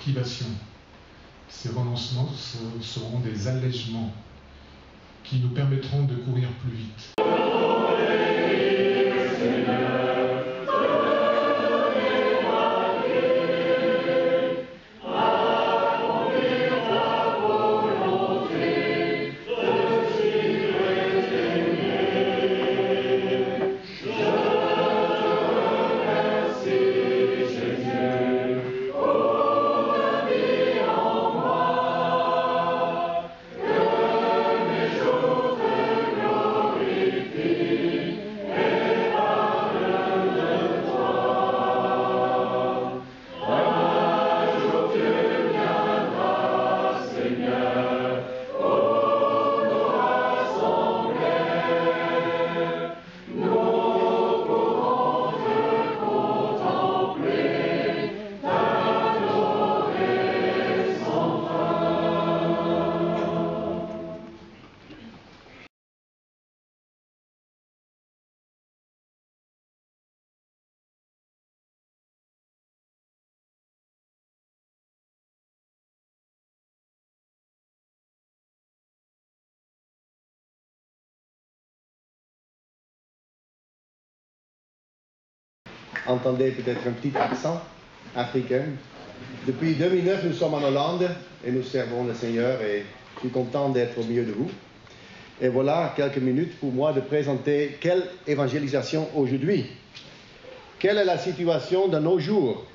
privation. Ces renoncements seront des allègements qui nous permettront de courir plus vite. Entendez peut-être un petit accent africain. Depuis 2009, nous sommes en Hollande et nous servons le Seigneur et je suis content d'être au milieu de vous. Et voilà quelques minutes pour moi de présenter quelle évangélisation aujourd'hui. Quelle est la situation de nos jours?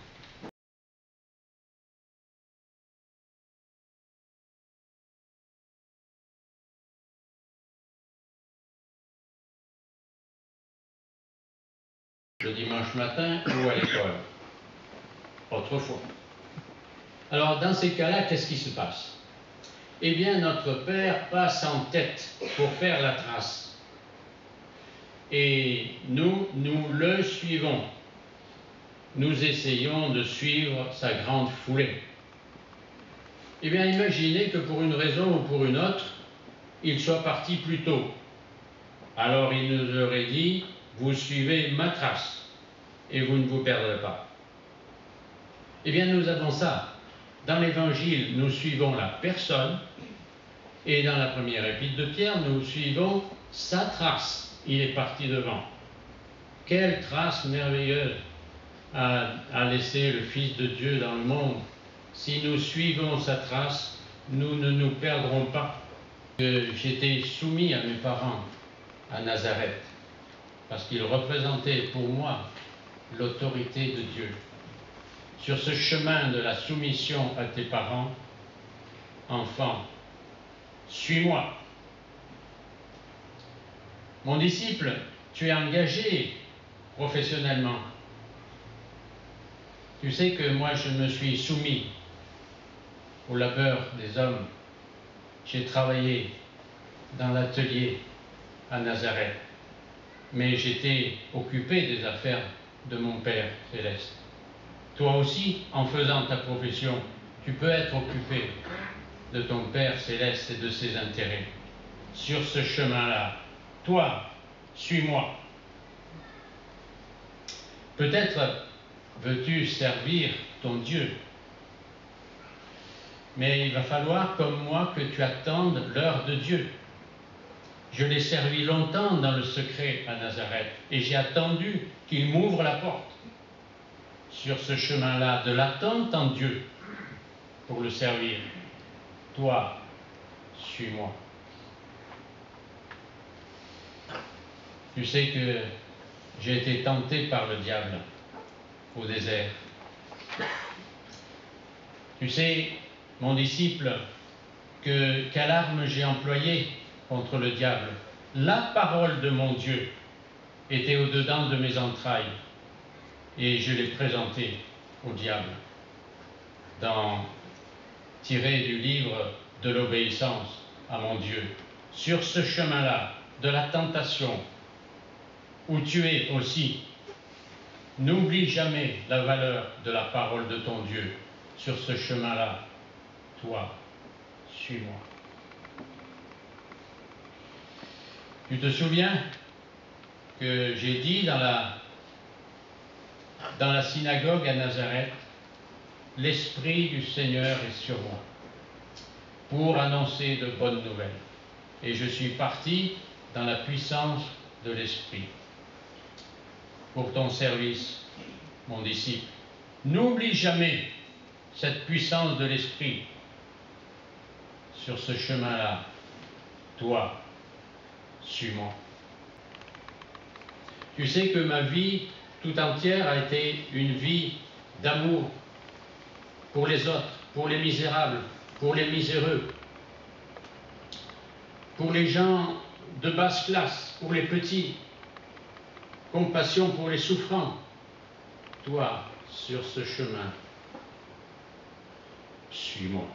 Le dimanche matin ou à l'école, autrefois. Alors dans ces cas-là, qu'est-ce qui se passe? Eh bien, notre Père passe en tête pour faire la trace. Et nous le suivons. Nous essayons de suivre sa grande foulée. Eh bien, imaginez que pour une raison ou pour une autre, il soit parti plus tôt. Alors il nous aurait dit: vous suivez ma trace et vous ne vous perdrez pas. Eh bien, nous avons ça. Dans l'Évangile, nous suivons la personne, et dans la première épître de Pierre, nous suivons sa trace. Il est parti devant. Quelle trace merveilleuse a laissé le Fils de Dieu dans le monde. Si nous suivons sa trace, nous ne nous perdrons pas. J'étais soumis à mes parents à Nazareth, parce qu'ils représentaient pour moi l'autorité de Dieu. Sur ce chemin de la soumission à tes parents, enfant, suis-moi. Mon disciple, tu es engagé professionnellement. Tu sais que moi, je me suis soumis au labeur des hommes. J'ai travaillé dans l'atelier à Nazareth, mais j'étais occupé des affaires de mon Père céleste. Toi aussi, en faisant ta profession, tu peux être occupé de ton Père céleste et de ses intérêts. Sur ce chemin-là, toi, suis-moi. Peut-être veux-tu servir ton Dieu, mais il va falloir, comme moi, que tu attendes l'heure de Dieu. Je l'ai servi longtemps dans le secret à Nazareth, et j'ai attendu qu'il m'ouvre la porte. Sur ce chemin-là, de l'attente en Dieu pour le servir. Toi, suis-moi. Tu sais que j'ai été tenté par le diable au désert. Tu sais, mon disciple, quelle arme j'ai employée contre le diable. La parole de mon Dieu était au-dedans de mes entrailles et je l'ai présentée au diable, tiré du livre de l'obéissance à mon Dieu. Sur ce chemin-là, de la tentation, où tu es aussi, n'oublie jamais la valeur de la parole de ton Dieu. Sur ce chemin-là, toi, suis-moi. Tu te souviens que j'ai dit dans la synagogue à Nazareth, l'Esprit du Seigneur est sur moi pour annoncer de bonnes nouvelles. Et je suis parti dans la puissance de l'Esprit. Pour ton service, mon disciple, n'oublie jamais cette puissance de l'Esprit sur ce chemin-là. Toi, suis-moi. Tu sais que ma vie tout entière a été une vie d'amour pour les autres, pour les misérables, pour les miséreux, pour les gens de basse classe, pour les petits, compassion pour les souffrants. Toi, sur ce chemin, suis-moi.